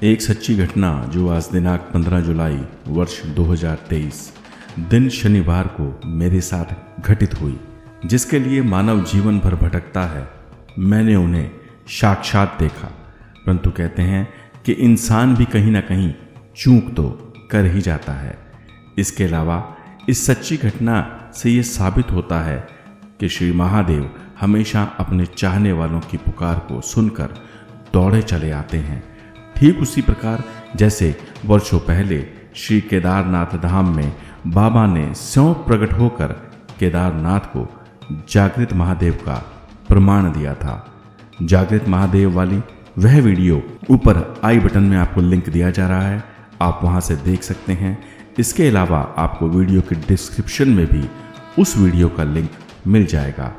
एक सच्ची घटना जो आज दिनांक 15 जुलाई वर्ष 2023 दिन शनिवार को मेरे साथ घटित हुई, जिसके लिए मानव जीवन भर भटकता है। मैंने उन्हें साक्षात देखा, परंतु कहते हैं कि इंसान भी कहीं ना कहीं चूक तो कर ही जाता है। इसके अलावा इस सच्ची घटना से ये साबित होता है कि श्री महादेव हमेशा अपने चाहने वालों की पुकार को सुनकर दौड़े चले आते हैं। ठीक उसी प्रकार जैसे वर्षों पहले श्री केदारनाथ धाम में बाबा ने स्वयं प्रकट होकर केदारनाथ को जागृत महादेव का प्रमाण दिया था। जागृत महादेव वाली वह वीडियो ऊपर आई बटन में आपको लिंक दिया जा रहा है, आप वहां से देख सकते हैं। इसके अलावा आपको वीडियो के डिस्क्रिप्शन में भी उस वीडियो का लिंक मिल जाएगा।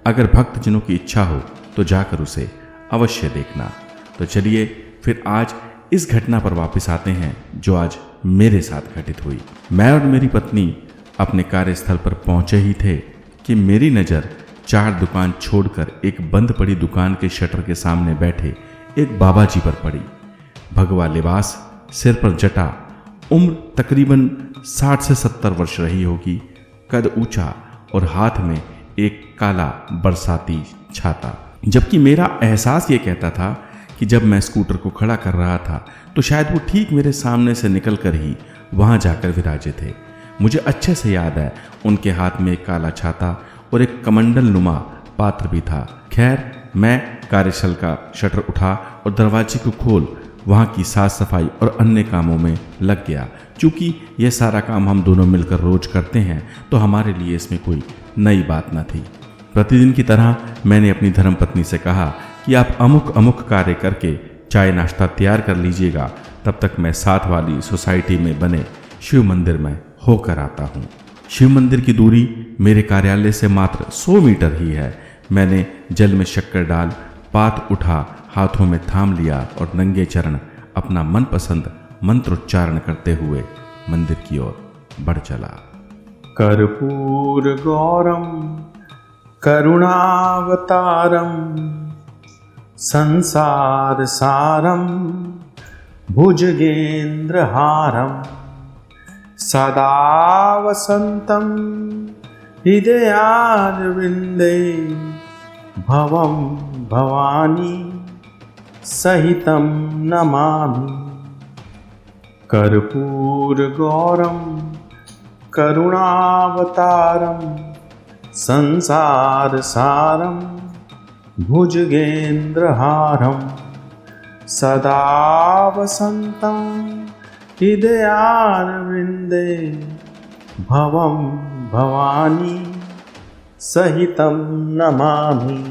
अगर भक्तजनों की इच्छा हो तो जाकर उसे अवश्य देखना। तो चलिए फिर आज इस घटना पर वापस आते हैं जो आज मेरे साथ घटित हुई। मैं और मेरी पत्नी अपने कार्यस्थल पर पहुंचे ही थे कि मेरी नज़र 4 दुकान छोड़कर एक बंद पड़ी दुकान के शटर के सामने बैठे एक बाबा जी पर पड़ी। भगवा लिबास, सिर पर जटा, उम्र तकरीबन 60 से 70 वर्ष रही होगी, कद ऊंचा और हाथ में एक काला बरसाती छाता। जबकि मेरा एहसास ये कहता था कि जब मैं स्कूटर को खड़ा कर रहा था तो शायद वो ठीक मेरे सामने से निकलकर ही वहां जाकर विराजे थे। मुझे अच्छे से याद है उनके हाथ में एक काला छाता और एक कमंडल नुमा पात्र भी था। खैर, मैं कार्यस्थल का शटर उठा और दरवाजे को खोल वहाँ की साफ सफाई और अन्य कामों में लग गया। चूँकि यह सारा काम हम दोनों मिलकर रोज करते हैं तो हमारे लिए इसमें कोई नई बात न थी। प्रतिदिन की तरह मैंने अपनी धर्मपत्नी से कहा कि आप अमुक अमुक कार्य करके चाय नाश्ता तैयार कर लीजिएगा, तब तक मैं साथ वाली सोसाइटी में बने शिव मंदिर में होकर आता हूँ। शिव मंदिर की दूरी मेरे कार्यालय से मात्र 100 मीटर ही है। मैंने जल में शक्कर डाल पात उठा, हाथों में थाम लिया और नंगे चरण अपना मनपसंद मंत्रोच्चारण करते हुए मंदिर की ओर बढ़ चला। कर्पूर गौरम करुणावतारम संसार सारम भुजगेंद्रहारम सदा वसंतम हृदयारविंदे भवम भवानी सहितं नमामि। कर्पूर गौरम करुणावतारम संसार सारम भुजगेंद्रहारम सदा वसंतं हृदयारविंदे भवम भवानी सहितं नमामि।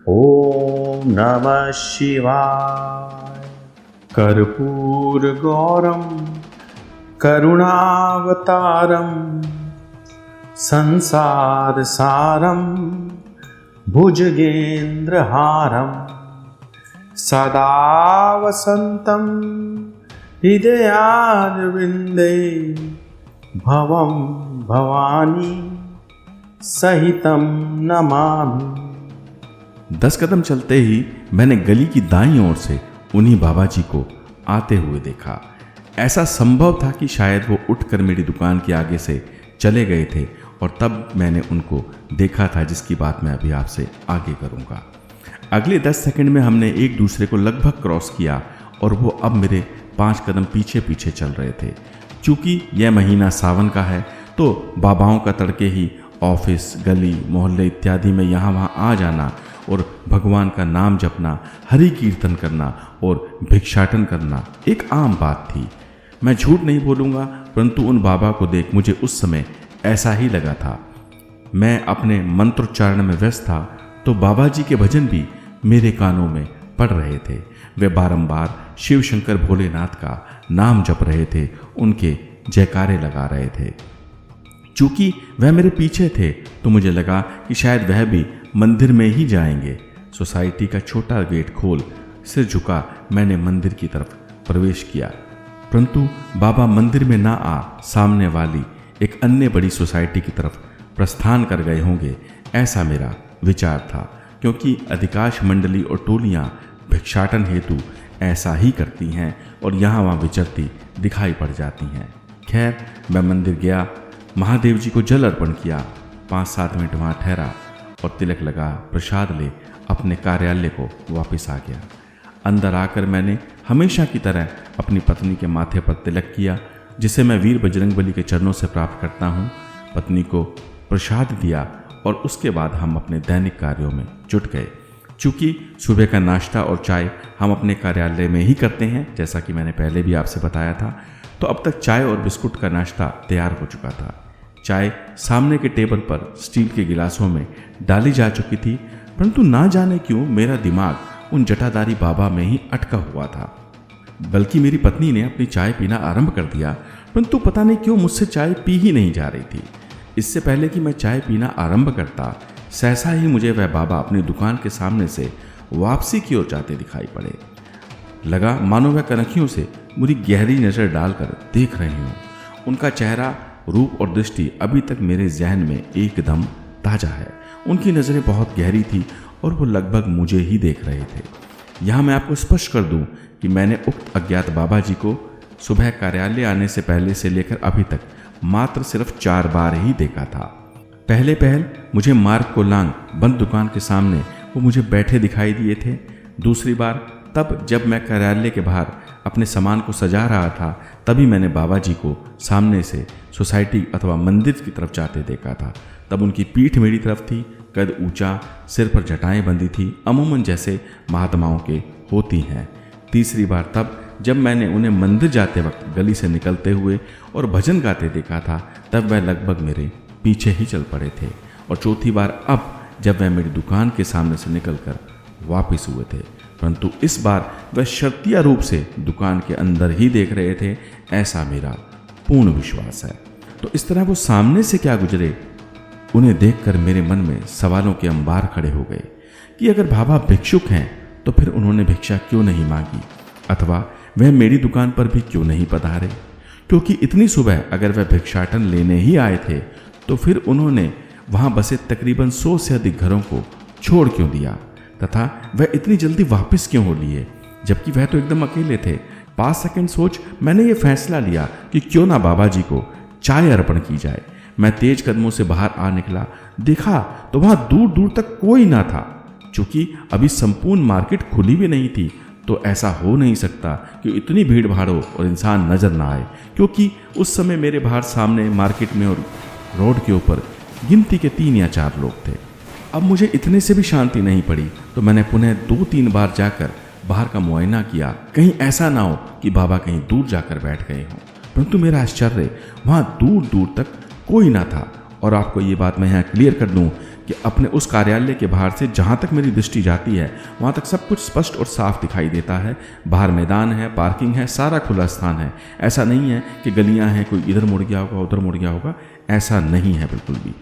ओम नमः शिवाय। कर्पूर गौरम करुणावतारम संसार सारम भुजगेंद्रहारम सदा वसंतं हृदयारविंदे भवम भवानी सहितं नमामि। 10 कदम चलते ही मैंने गली की दाईं ओर से उन्हीं बाबा जी को आते हुए देखा। ऐसा संभव था कि शायद वो उठकर मेरी दुकान के आगे से चले गए थे और तब मैंने उनको देखा था, जिसकी बात मैं अभी आपसे आगे करूँगा। अगले 10 सेकंड में हमने एक दूसरे को लगभग क्रॉस किया और वो अब मेरे 5 कदम पीछे पीछे चल रहे थे। चूँकि यह महीना सावन का है तो बाबाओं का तड़के ही ऑफिस, गली, मोहल्ले इत्यादि में यहाँ वहाँ आ जाना और भगवान का नाम जपना, हरि कीर्तन करना और भिक्षाटन करना एक आम बात थी। मैं झूठ नहीं बोलूँगा, परंतु उन बाबा को देख मुझे उस समय ऐसा ही लगा था। मैं अपने मंत्रोच्चारण में व्यस्त था तो बाबा जी के भजन भी मेरे कानों में पड़ रहे थे। वे बारंबार शिव शंकर भोलेनाथ का नाम जप रहे थे, उनके जयकारे लगा रहे थे। चूँकि वह मेरे पीछे थे तो मुझे लगा कि शायद वह भी मंदिर में ही जाएंगे। सोसाइटी का छोटा गेट खोल सिर झुका मैंने मंदिर की तरफ प्रवेश किया, परंतु बाबा मंदिर में ना आ सामने वाली एक अन्य बड़ी सोसाइटी की तरफ प्रस्थान कर गए होंगे, ऐसा मेरा विचार था। क्योंकि अधिकांश मंडली और टोलियां भिक्षाटन हेतु ऐसा ही करती हैं और यहाँ वहाँ विचरती दिखाई पड़ जाती हैं। खैर, मैं मंदिर गया, महादेव जी को जल अर्पण किया, 5-7 मिनट वहाँ ठहरा और तिलक लगा, प्रसाद ले अपने कार्यालय को वापस आ गया। अंदर आकर मैंने हमेशा की तरह अपनी पत्नी के माथे पर तिलक किया, जिसे मैं वीर बजरंगबली के चरणों से प्राप्त करता हूँ। पत्नी को प्रसाद दिया और उसके बाद हम अपने दैनिक कार्यों में जुट गए। चूँकि सुबह का नाश्ता और चाय हम अपने कार्यालय में ही करते हैं, जैसा कि मैंने पहले भी आपसे बताया था, तो अब तक चाय और बिस्कुट का नाश्ता तैयार हो चुका था। चाय सामने के टेबल पर स्टील के गिलासों में डाली जा चुकी थी, परंतु ना जाने क्यों मेरा दिमाग उन जटाधारी बाबा में ही अटका हुआ था। बल्कि मेरी पत्नी ने अपनी चाय पीना आरंभ कर दिया, परंतु पता नहीं क्यों मुझसे चाय पी ही नहीं जा रही थी। इससे पहले कि मैं चाय पीना आरंभ करता, सहसा ही मुझे वह बाबा अपनी दुकान के सामने से वापसी की ओर जाते दिखाई पड़े। लगा मानो वह कनखियों से मुझे गहरी नज़र डालकर देख रहे हों। उनका चेहरा, रूप और दृष्टि अभी तक मेरे जहन में एकदम ताज़ा है। उनकी नज़रें बहुत गहरी थी और वो लगभग मुझे ही देख रहे थे। यहाँ मैं आपको स्पष्ट कर दूं कि मैंने उक्त अज्ञात बाबा जी को सुबह कार्यालय आने से पहले से लेकर अभी तक मात्र सिर्फ 4 बार ही देखा था। पहल मुझे मार्ग को लांग बंद दुकान के सामने वो मुझे बैठे दिखाई दिए थे। दूसरी बार तब जब मैं कार्यालय के बाहर अपने सामान को सजा रहा था, तभी मैंने बाबा जी को सामने से सोसाइटी अथवा मंदिर की तरफ जाते देखा था। तब उनकी पीठ मेरी तरफ थी, कद ऊंचा, सिर पर जटाएं बंधी थी, अमूमन जैसे महात्माओं के होती हैं। तीसरी बार तब जब मैंने उन्हें मंदिर जाते वक्त गली से निकलते हुए और भजन गाते देखा था, तब वह लगभग मेरे पीछे ही चल पड़े थे। और चौथी बार अब जब वह मेरी दुकान के सामने से निकलकर वापस हुए थे, परंतु इस बार वह शर्तिया रूप से दुकान के अंदर ही देख रहे थे, ऐसा मेरा पूर्ण विश्वास है। तो इस तरह वो सामने से क्या गुजरे, उन्हें देखकर मेरे मन में सवालों के अंबार खड़े हो गए कि अगर बाबा भिक्षुक हैं तो फिर उन्होंने भिक्षा क्यों नहीं मांगी, अथवा वह मेरी दुकान पर भी क्यों नहीं पधारे, क्योंकि इतनी सुबह अगर वह भिक्षाटन लेने ही आए थे तो फिर उन्होंने वहां बसे तकरीबन 100 से अधिक घरों को छोड़ क्यों दिया, तथा वह इतनी जल्दी वापस क्यों हो लिए, जबकि वह तो एकदम अकेले थे। 5 सेकंड सोच मैंने ये फैसला लिया कि क्यों ना बाबा जी को चाय अर्पण की जाए। मैं तेज कदमों से बाहर आ निकला, देखा तो वहां दूर दूर तक कोई ना था। चूंकि अभी संपूर्ण मार्केट खुली भी नहीं थी, तो ऐसा हो नहीं सकता कि इतनी भीड़ भाड़ हो और इंसान नजर ना आए, क्योंकि उस समय मेरे बाहर सामने मार्केट में और रोड के ऊपर गिनती के 3 या 4 लोग थे। अब मुझे इतने से भी शांति नहीं पड़ी, तो मैंने पुनः 2-3 बार जाकर बाहर का मुआयना किया, कहीं ऐसा ना हो कि बाबा कहीं दूर जाकर बैठ गए हों। परंतु मेरा आश्चर्य, वहाँ दूर दूर तक कोई ना था। और आपको ये बात मैं यहाँ क्लियर कर दूँ कि अपने उस कार्यालय के बाहर से जहाँ तक मेरी दृष्टि जाती है, वहाँ तक सब कुछ स्पष्ट और साफ दिखाई देता है। बाहर मैदान है, पार्किंग है, सारा खुला स्थान है। ऐसा नहीं है कि गलियाँ हैं, कोई इधर मुड़ गया होगा, उधर मुड़ गया होगा, ऐसा नहीं है बिल्कुल भी।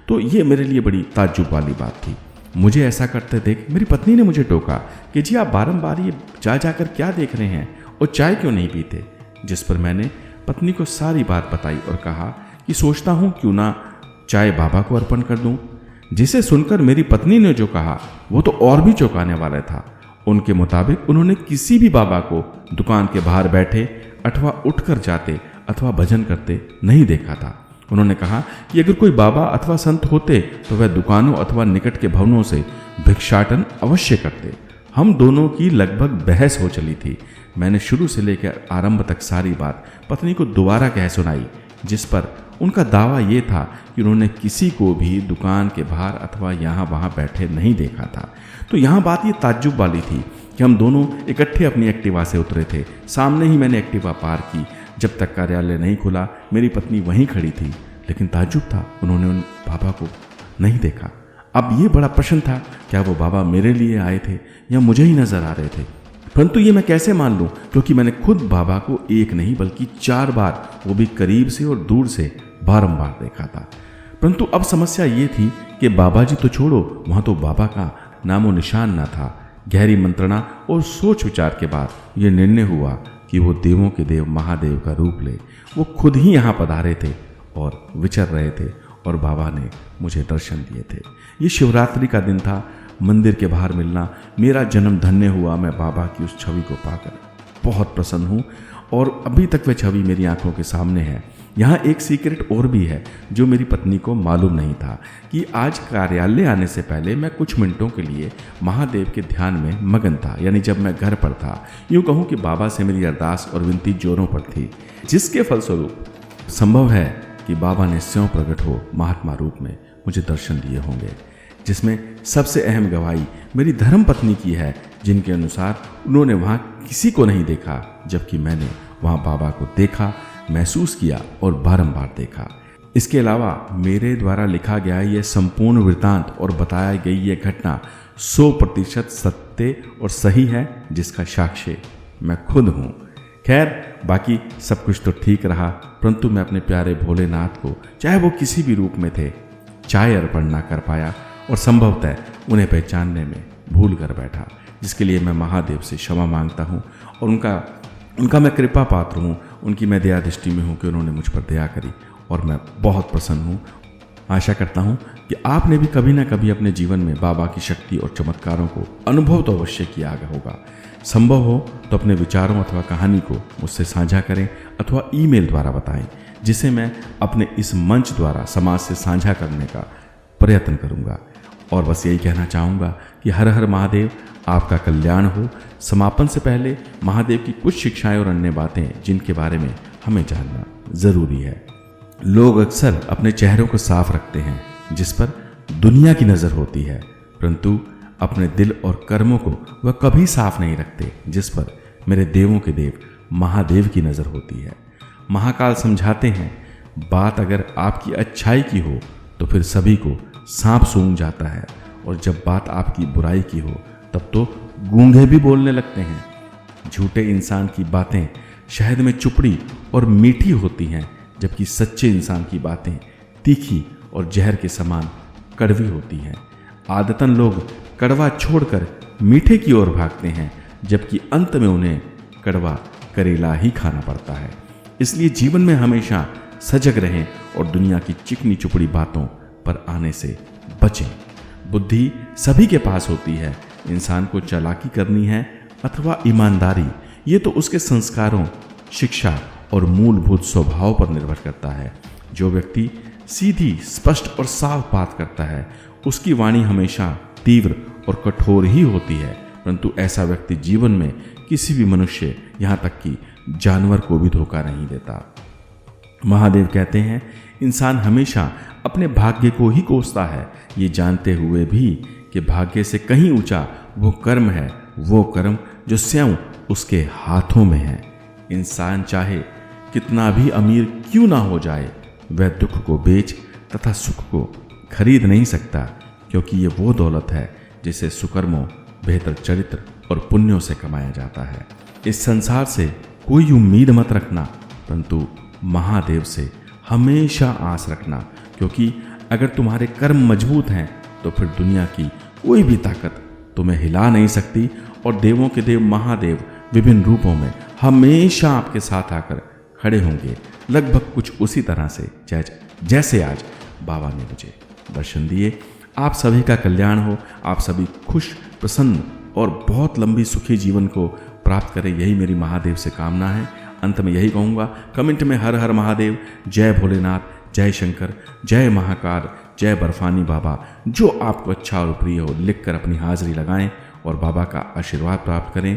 तो ये मेरे लिए बड़ी ताज्जुब वाली बात थी। मुझे ऐसा करते देख मेरी पत्नी ने मुझे टोका कि जी आप बारंबार ये जाकर क्या देख रहे हैं और चाय क्यों नहीं पीते। जिस पर मैंने पत्नी को सारी बात बताई और कहा कि सोचता हूँ क्यों ना चाय बाबा को अर्पण कर दूं। जिसे सुनकर मेरी पत्नी ने जो कहा वो तो और भी चौंकाने वाला था। उनके मुताबिक उन्होंने किसी भी बाबा को दुकान के बाहर बैठे अथवा उठकर जाते अथवा भजन करते नहीं देखा था। उन्होंने कहा कि अगर कोई बाबा अथवा संत होते तो वह दुकानों अथवा निकट के भवनों से भिक्षाटन अवश्य करते। हम दोनों की लगभग बहस हो चली थी। मैंने शुरू से लेकर आरंभ तक सारी बात पत्नी को दोबारा कह सुनाई, जिस पर उनका दावा ये था कि उन्होंने किसी को भी दुकान के बाहर अथवा यहाँ वहाँ बैठे नहीं देखा था। तो यहाँ बात ये ताज्जुब वाली थी कि हम दोनों इकट्ठे अपनी एक्टिवा से उतरे थे। सामने ही मैंने एक्टिवा पार्क की। जब तक कार्यालय नहीं खुला मेरी पत्नी वहीं खड़ी थी, लेकिन ताज्जुब था उन्होंने उन बाबा को नहीं देखा। अब ये बड़ा प्रश्न था, क्या वो बाबा मेरे लिए आए थे या मुझे ही नजर आ रहे थे। परंतु ये मैं कैसे मान लूं, क्योंकि मैंने खुद बाबा को एक नहीं बल्कि 4 बार, वो भी करीब से और दूर से बारंबार देखा था। परंतु अब समस्या ये थी कि बाबा जी तो छोड़ो, वहां तो बाबा का नामो निशान ना था। गहरी मंत्रणा और सोच विचार के बाद यह निर्णय हुआ कि वो देवों के देव महादेव का रूप ले वो खुद ही यहाँ पधारे थे और विचर रहे थे और बाबा ने मुझे दर्शन दिए थे। ये शिवरात्रि का दिन था। मंदिर के बाहर मिलना, मेरा जन्म धन्य हुआ। मैं बाबा की उस छवि को पाकर बहुत प्रसन्न हूँ और अभी तक वह छवि मेरी आंखों के सामने है। यहाँ एक सीक्रेट और भी है जो मेरी पत्नी को मालूम नहीं था कि आज कार्यालय आने से पहले मैं कुछ मिनटों के लिए महादेव के ध्यान में मगन था। यानी जब मैं घर पर था, यूँ कहूँ कि बाबा से मेरी अरदास और विनती जोरों पर थी, जिसके फलस्वरूप संभव है कि बाबा ने स्वयं प्रकट हो महात्मा रूप में मुझे दर्शन दिए होंगे, जिसमें सबसे अहम गवाही मेरी धर्म पत्नी की है, जिनके अनुसार उन्होंने वहाँ किसी को नहीं देखा, जबकि मैंने वहाँ बाबा को देखा, महसूस किया और बारंबार देखा। इसके अलावा मेरे द्वारा लिखा गया यह संपूर्ण वृत्तांत और बताया गई यह घटना 100% सत्य और सही है, जिसका साक्ष्य मैं खुद हूँ। खैर, बाकी सब कुछ तो ठीक रहा, परंतु मैं अपने प्यारे भोलेनाथ को, चाहे वो किसी भी रूप में थे, चाय अर्पण ना कर पाया और संभवतः उन्हें पहचानने में भूल कर बैठा, जिसके लिए मैं महादेव से क्षमा मांगता हूँ और उनका मैं कृपा पात्र हूँ। उनकी मैं दया दृष्टि में हूँ कि उन्होंने मुझ पर दया करी और मैं बहुत प्रसन्न हूँ। आशा करता हूँ कि आपने भी कभी ना कभी अपने जीवन में बाबा की शक्ति और चमत्कारों को अनुभव तो अवश्य किया होगा। संभव हो तो अपने विचारों अथवा कहानी को मुझसे साझा करें अथवा ईमेल द्वारा बताएं, जिसे मैं अपने इस मंच द्वारा समाज से साझा करने का प्रयत्न करूँगा। और बस यही कहना चाहूँगा कि हर हर महादेव, आपका कल्याण हो। समापन से पहले महादेव की कुछ शिक्षाएं और अन्य बातें जिनके बारे में हमें जानना जरूरी है। लोग अक्सर अपने चेहरों को साफ रखते हैं, जिस पर दुनिया की नज़र होती है, परंतु अपने दिल और कर्मों को वह कभी साफ नहीं रखते, जिस पर मेरे देवों के देव महादेव की नज़र होती है। महाकाल समझाते हैं, बात अगर आपकी अच्छाई की हो तो फिर सभी को सांप सूंघ जाता है, और जब बात आपकी बुराई की हो तब तो गूंगे भी बोलने लगते हैं। झूठे इंसान की बातें शहद में चुपड़ी और मीठी होती हैं, जबकि सच्चे इंसान की बातें तीखी और जहर के समान कड़वी होती हैं। आदतन लोग कड़वा छोड़कर मीठे की ओर भागते हैं, जबकि अंत में उन्हें कड़वा करेला ही खाना पड़ता है। इसलिए जीवन में हमेशा सजग रहें और दुनिया की चिकनी चुपड़ी बातों पर आने से बचें। बुद्धि सभी के पास होती है, इंसान को चालाकी करनी है अथवा ईमानदारी, ये तो उसके संस्कारों, शिक्षा और मूलभूत स्वभाव पर निर्भर करता है। जो व्यक्ति सीधी, स्पष्ट और साफ बात करता है, उसकी वाणी हमेशा तीव्र और कठोर ही होती है, परंतु ऐसा व्यक्ति जीवन में किसी भी मनुष्य, यहाँ तक कि जानवर को भी धोखा नहीं देता। महादेव कहते हैं, इंसान हमेशा अपने भाग्य को ही कोसता है, ये जानते हुए भी कि भाग्य से कहीं ऊंचा वो कर्म है, वो कर्म जो स्वयं उसके हाथों में है। इंसान चाहे कितना भी अमीर क्यों ना हो जाए, वह दुख को बेच तथा सुख को खरीद नहीं सकता, क्योंकि ये वो दौलत है जिसे सुकर्मों, बेहतर चरित्र और पुण्यों से कमाया जाता है। इस संसार से कोई उम्मीद मत रखना, परंतु महादेव से हमेशा आस रखना, क्योंकि अगर तुम्हारे कर्म मजबूत हैं तो फिर दुनिया की कोई भी ताकत तुम्हें हिला नहीं सकती, और देवों के देव महादेव विभिन्न रूपों में हमेशा आपके साथ आकर खड़े होंगे, लगभग कुछ उसी तरह से जैसे आज बाबा ने मुझे दर्शन दिए। आप सभी का कल्याण हो, आप सभी खुश, प्रसन्न और बहुत लंबी सुखी जीवन को प्राप्त करें, यही मेरी महादेव से कामना है। अंत में यही कहूँगा, कमेंट में हर हर महादेव, जय भोलेनाथ, जय शंकर, जय महाकाल, जय बर्फानी बाबा, जो आपको अच्छा और प्रिय हो लिखकर अपनी हाजिरी लगाएं और बाबा का आशीर्वाद प्राप्त करें।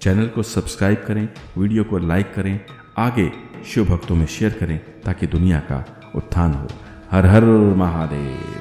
चैनल को सब्सक्राइब करें, वीडियो को लाइक करें, आगे शिव भक्तों में शेयर करें, ताकि दुनिया का उत्थान हो। हर हर महादेव।